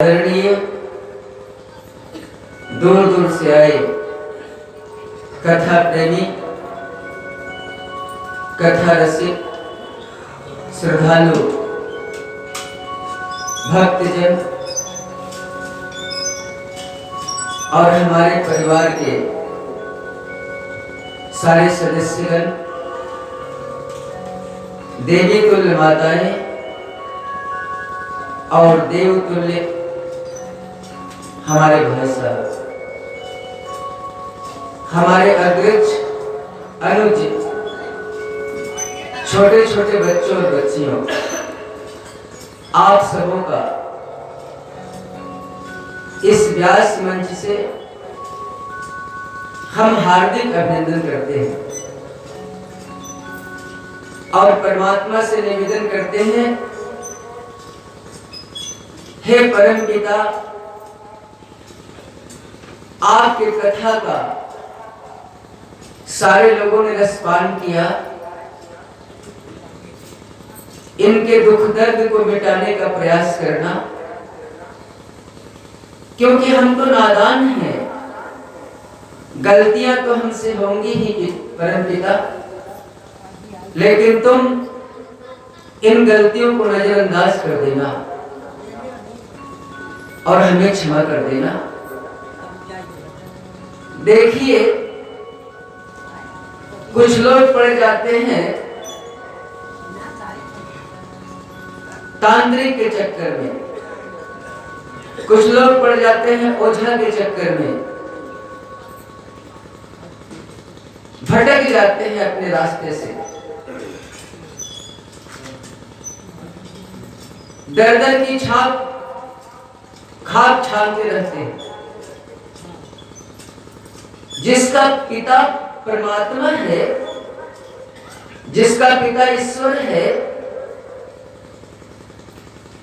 आदरणीय दूर दूर से आए कथा प्रेमी, कथा रसिक, श्रद्धालु, भक्तजन और हमारे परिवार के सारे सदस्यगण, देवी तुल्य माताएं और देव तुल्य हमारे भाई साहब, हमारे अग्रज अनुज, छोटे छोटे बच्चों और बच्चियों, आप सबों का इस व्यास मंच से हम हार्दिक अभिनंदन करते हैं और परमात्मा से निवेदन करते हैं, हे परम पिता, आपके कथा का सारे लोगों ने रसपान किया, इनके दुख दर्द को मिटाने का प्रयास करना, क्योंकि हम तो नादान हैं, गलतियां तो हमसे होंगी ही परम पिता, लेकिन तुम इन गलतियों को नजरअंदाज कर देना और हमें क्षमा कर देना। देखिए, कुछ लोग पड़ जाते हैं तांत्रिक के चक्कर में, कुछ लोग पड़ जाते हैं ओझा के चक्कर में, भटक जाते हैं अपने रास्ते से, दर दर की छाप खाप छानते रहते हैं। जिसका पिता परमात्मा है, जिसका पिता ईश्वर है,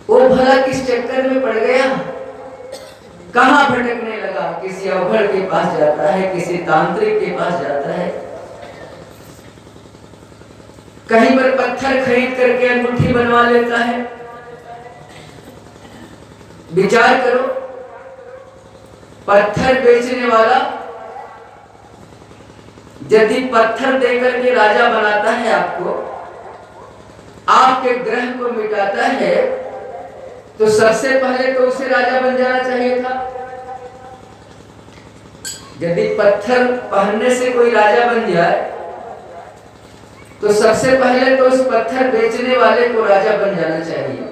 वो भला किस चक्कर में पड़ गया, कहां भटकने लगा? किसी अवघड़ के पास जाता है, किसी तांत्रिक के पास जाता है, कहीं पर पत्थर खरीद करके अंगूठी बनवा लेता है। विचार करो, पत्थर बेचने वाला यदि पत्थर देकर के राजा बनाता है आपको, आपके ग्रह को मिटाता है, तो सबसे पहले तो उसे राजा बन जाना चाहिए था। यदि पत्थर पहनने से कोई राजा बन जाए, तो सबसे पहले तो उस पत्थर बेचने वाले को राजा बन जाना चाहिए।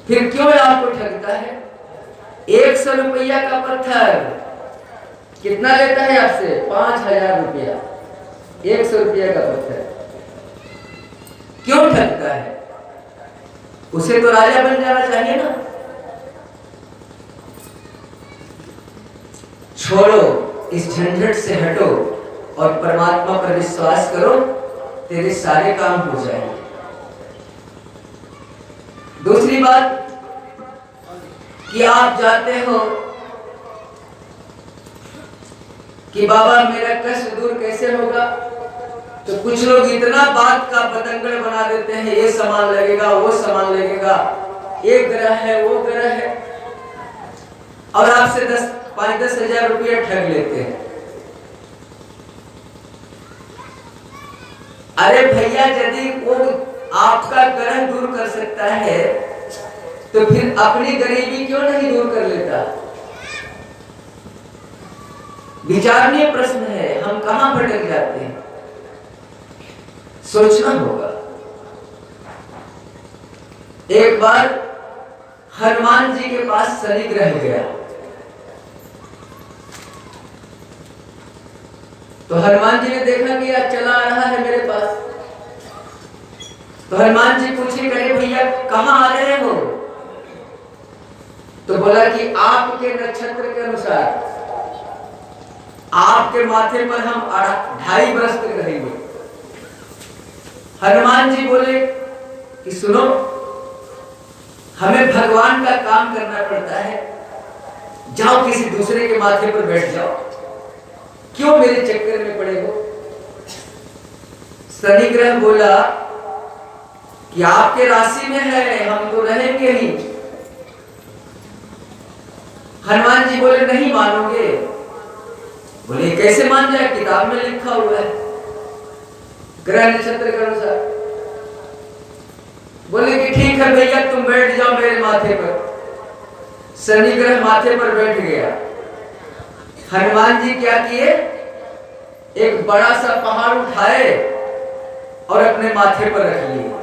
फिर क्यों आपको ठगता है? 100 रुपया का पत्थर कितना लेता है आपसे? 5000 रुपया। 100 रुपया का पत्थर क्यों ठगता है? उसे तो राजा बन जाना चाहिए ना। छोड़ो, इस झंझट से हटो और परमात्मा पर विश्वास करो, तेरे सारे काम हो जाएंगे। दूसरी बात कि आप जाते हो कि बाबा मेरा कष्ट दूर कैसे होगा, तो कुछ लोग इतना बात का पतंगड़ बना देते हैं, ये सामान लगेगा, वो सामान लगेगा, एक ग्रह है, वो ग्रह है, और आपसे 5-10 हजार रुपया ठग लेते हैं। अरे भैया, यदि वो आपका ग्रह दूर कर सकता है, तो फिर अपनी गरीबी क्यों नहीं दूर कर लेता? विचारणीय प्रश्न है, हम कहां भटक जाते हैं, सोचना होगा। एक बार हनुमान जी के पास शनि ग्रह गया, तो हनुमान जी ने देखा कि आज चला आ रहा है मेरे पास, तो हनुमान जी पूछे, कहे भैया कहां आ रहे हो? तो बोला कि आपके नक्षत्र के अनुसार आपके माथे पर हम 2.5 बरस तक रहेंगे। हनुमान जी बोले कि सुनो, हमें भगवान का काम करना पड़ता है, जाओ किसी दूसरे के माथे पर बैठ जाओ, क्यों मेरे चक्कर में पड़े हो? शनि ग्रह बोला कि आपके राशि में है, हम तो रहेंगे ही, हनुमान जी बोले नहीं मानोगे। बोले कैसे मान जाए, किताब में लिखा हुआ है ग्रह नक्षत्र के अनुसार। बोले कि ठीक है भैया तुम बैठ जाओ मेरे माथे पर। शनि ग्रह माथे पर बैठ गया। हनुमान जी क्या किए, एक बड़ा सा पहाड़ उठाए और अपने माथे पर रख लिए।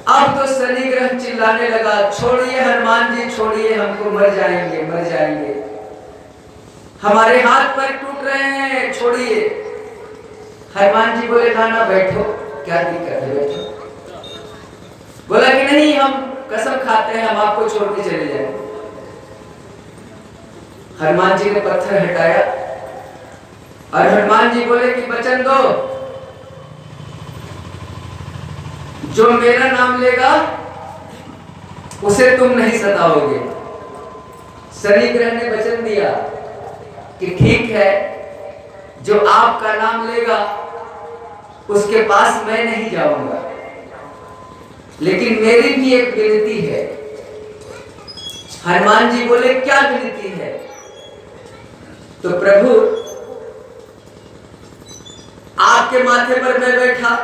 अब तो शनि ग्रह चिल्लाने लगा, छोड़िए हनुमान जी छोड़िए, हमको मर जाएंगे मर जाएंगे, हमारे हाथ पैर टूट रहे हैं, छोड़िए। हनुमान जी बोले ना ना बैठो, क्या दिक्कत है बैठो। बोला कि नहीं हम कसम खाते हैं हम आपको छोड़ के चले जाएंगे। हनुमान जी ने पत्थर हटाया और हनुमान जी बोले कि वचन दो, जो मेरा नाम लेगा उसे तुम नहीं सताओगे। शनि ग्रह ने वचन दिया कि ठीक है, जो आपका नाम लेगा उसके पास मैं नहीं जाऊंगा, लेकिन मेरी भी एक विनती है। हनुमान जी बोले क्या विनती है। तो प्रभु आपके माथे पर मैं बैठा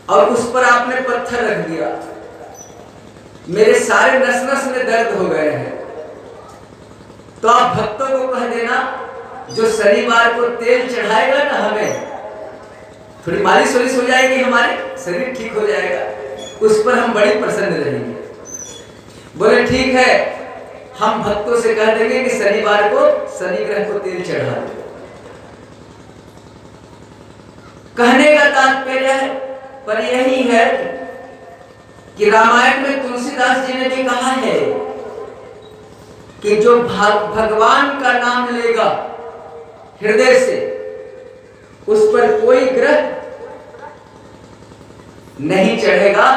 और उस पर आपने पत्थर रख दिया, मेरे सारे नस नस में दर्द हो गए हैं। तो आप भक्तों को कह देना जो शनिवार को तेल चढ़ाएगा ना, हमें थोड़ी मालिश वालिश हो जाएगी, हमारे शरीर ठीक हो जाएगा, उस पर हम बड़ी प्रसन्न रहेंगे। बोले ठीक है, हम भक्तों से कह देंगे कि शनिवार को शनि ग्रह को तेल चढ़ा दो। कहने का तात्पर्य पर यही है कि रामायण में तुलसीदास जी ने भी कहा है कि जो भगवान का नाम लेगा हृदय से, उस पर कोई ग्रह नहीं चढ़ेगा,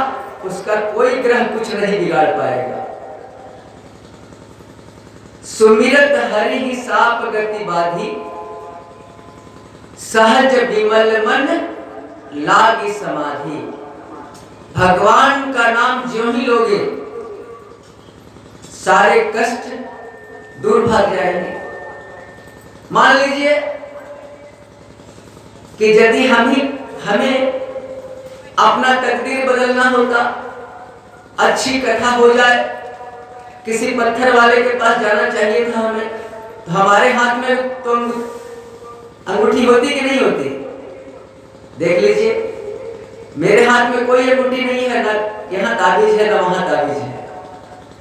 उसका कोई ग्रह कुछ नहीं बिगाड़ पाएगा। सुमिरत हरि ही साप गति बाधी, सहज विमल मन लागी समाधि। भगवान का नाम ज्यों ही लोगे सारे कष्ट दूर भाग जाएंगे। मान लीजिए कि यदि हमें अपना तकदीर बदलना होता, अच्छी कथा हो जाए, किसी पत्थर वाले के पास जाना चाहिए था हमें, तो हमारे हाथ में तो अंगूठी होती कि नहीं होती। देख लीजिए मेरे हाथ में कोई अंगूठी नहीं है, ना यहाँ ताबीज है ना वहां ताबीज है,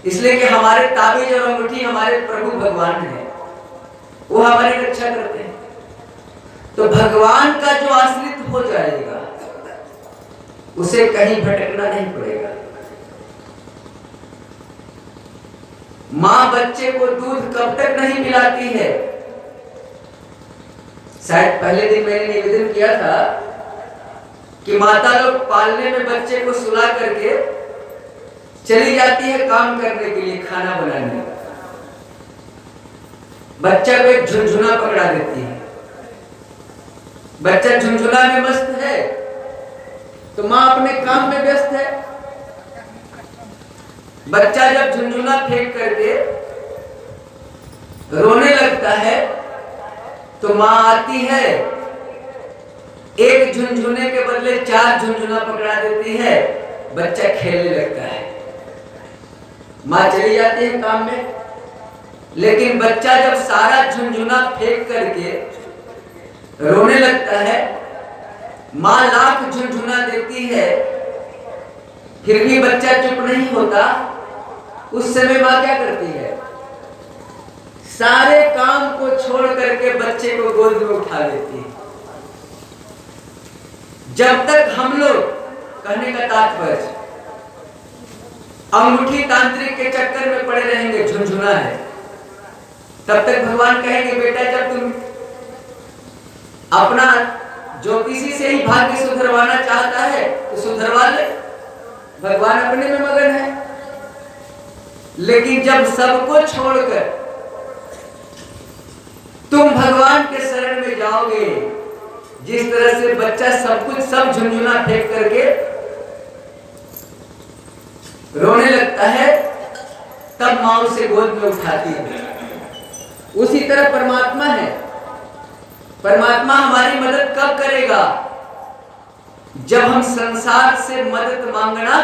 इसलिए कि हमारे ताबीज और अंगूठी हमारे प्रभु भगवान है, वो हमारी रक्षा करते हैं। तो भगवान का जो आश्रित हो जाएगा उसे कहीं भटकना नहीं पड़ेगा। माँ बच्चे को दूध कब तक नहीं पिलाती है। शायद पहले दिन मैंने निवेदन किया था कि माता लोग पालने में बच्चे को सुला करके चली जाती है काम करने के लिए, खाना बनाने। बच्चा को एक झुनझुना पकड़ा देती है, बच्चा झुनझुना में मस्त है तो माँ अपने काम में व्यस्त है। बच्चा जब झुनझुना फेंक करके रोने लगता है तो माँ आती है, एक झुनझुने के बदले 4 झुनझुना पकड़ा देती है, बच्चा खेलने लगता है। माँ चली जाती है काम में, लेकिन बच्चा जब सारा झुनझुना फेंक करके रोने लगता है, माँ लाख झुनझुना देती है, फिर भी बच्चा चुप नहीं होता। उस समय माँ क्या करती है, सारे काम को छोड़ करके बच्चे को गोद में उठा लेती है। जब तक हम लोग, कहने का तात्पर्य, अंगूठी तांत्रिक के चक्कर में पड़े रहेंगे, झुनझुना है, तब तक भगवान कहेंगे बेटा जब तुम अपना ज्योतिषी से ही भाग्य सुधरवाना चाहता है तो सुधरवा ले, भगवान अपने में मगन है। लेकिन जब सबको छोड़कर तुम भगवान के शरण में जाओगे, जिस तरह से बच्चा सब कुछ सब झुनझुना फेंक करके रोने लगता है, तब माँ उसे गोद में उठाती है। उसी तरह परमात्मा है। परमात्मा हमारी मदद कब करेगा? जब हम संसार से मदद मांगना,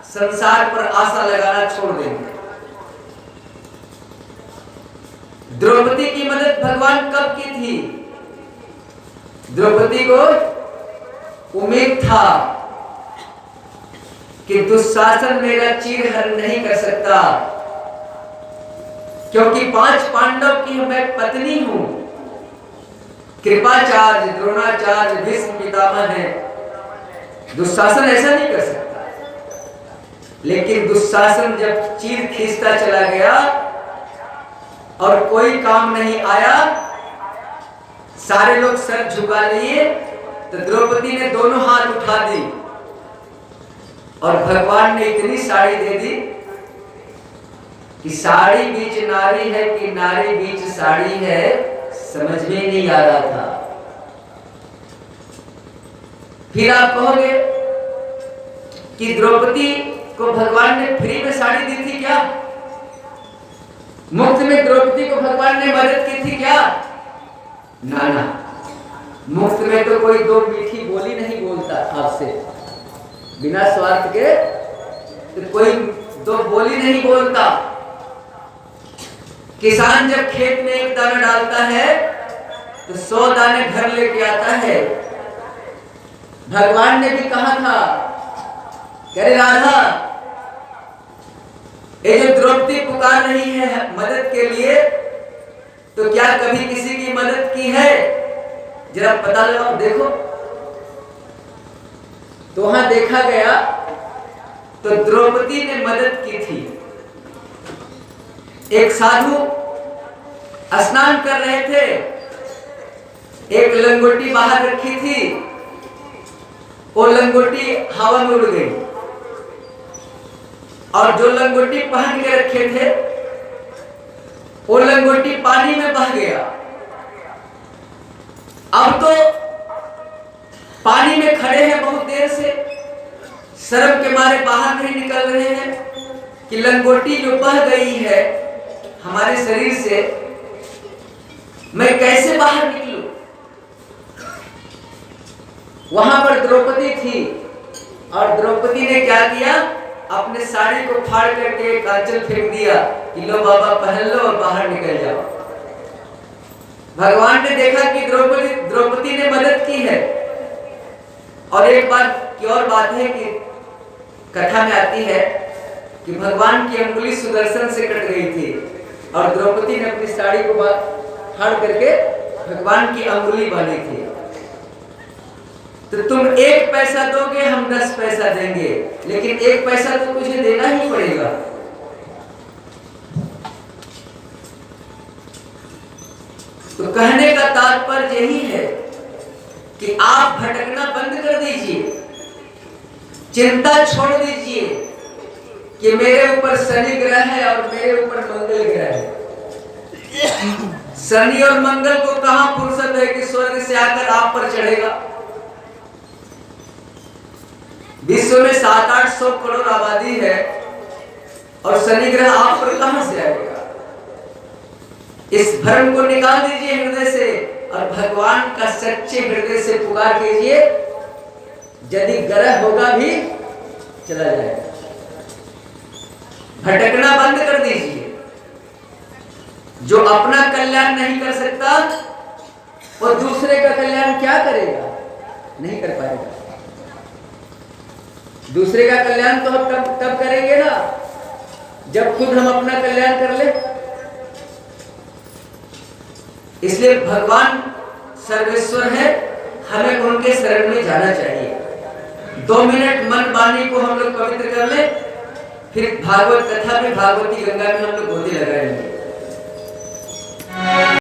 संसार पर आशा लगाना छोड़ देंगे। द्रौपदी की मदद भगवान कब की थी? द्रौपदी को उम्मीद था कि दुशासन मेरा चीरहरण नहीं कर सकता, क्योंकि 5 पांडव की मैं पत्नी हूं। कृपाचार्य, द्रोणाचार्य, भीष्म पितामह है। दुशासन ऐसा नहीं कर सकता। लेकिन दुशासन जब चीर खींचता चला गया और कोई काम नहीं आया, सारे लोग सर झुका लिए, तो द्रौपदी ने दोनों हाथ उठा दी और भगवान ने इतनी साड़ी दे दी कि साड़ी बीच नारी है कि नारी बीच साड़ी है, समझ में नहीं आ रहा था। फिर आप कहोगे कि द्रौपदी को भगवान ने फ्री में साड़ी दी थी क्या? मुफ्त में द्रौपदी को भगवान ने मदद की थी क्या? ना ना, मुफ्त में तो कोई 2 मीठी बोली नहीं बोलता आपसे, बिना स्वार्थ के तो कोई 2 बोली नहीं बोलता। किसान जब खेत में 1 दाना डालता है तो 100 दाने घर लेके आता है। भगवान ने भी कहा था, अरे राधा, ये जो द्रौपदी पुकार रही है मदद के लिए, तो क्या कभी किसी की मदद की है? जरा पता लगाओ, देखो। तो वहां देखा गया तो द्रौपदी ने मदद की थी। एक साधु स्नान कर रहे थे, एक लंगोटी बाहर रखी थी, वो लंगोटी हवा में उड़ गई और जो लंगोटी पहन के रखे थे वो लंगोटी पानी में बह गया। अब तो पानी में खड़े हैं बहुत देर से, शर्म के मारे बाहर नहीं निकल रहे हैं कि लंगोटी जो बह गई है हमारे शरीर से, मैं कैसे बाहर निकलूं? वहां पर द्रौपदी थी और द्रौपदी ने क्या किया? अपने साड़ी को फाड़ करके एक आंचल फेंक दिया कि लो बाबा पहन लो और बाहर निकल जाओ। भगवान ने देखा कि द्रौपदी ने मदद की है। और एक बात की और बात है कि कथा में आती है कि भगवान की अंगुली सुदर्शन से कट गई थी और द्रौपदी ने अपनी साड़ी को फाड़ करके भगवान की अंगुली बांधी थी। तो तुम 1 पैसा दोगे, हम 10 पैसा देंगे, लेकिन 1 पैसा तो तुझे देना ही पड़ेगा। तो कहने का तात्पर्य यही है कि आप भटकना बंद कर दीजिए, चिंता छोड़ दीजिए कि मेरे ऊपर शनि ग्रह है और मेरे ऊपर मंगल ग्रह है। शनि और मंगल को कहां फुर्सत है कि स्वर्ग से आकर आप पर चढ़ेगा? विश्व में 700-800 करोड़ आबादी है और शनि ग्रह आप पर कहां से आएगा? इस भ्रम को निकाल दीजिए हृदय से और भगवान का सच्चे हृदय से पुकार कीजिए, यदि ग्रह होगा भी चला जाएगा। भटकना बंद कर दीजिए। जो अपना कल्याण नहीं कर सकता वो दूसरे का कल्याण क्या करेगा? नहीं कर पाएगा। दूसरे का कल्याण तो हम तब करेंगे ना जब खुद हम अपना कल्याण कर ले। इसलिए भगवान सर्वेश्वर है, हमें उनके शरण में जाना चाहिए। 2 मिनट मन वाणी को हम लोग पवित्र कर ले, फिर भागवत कथा में, भागवती गंगा में हम लोग गोते लगाएंगे।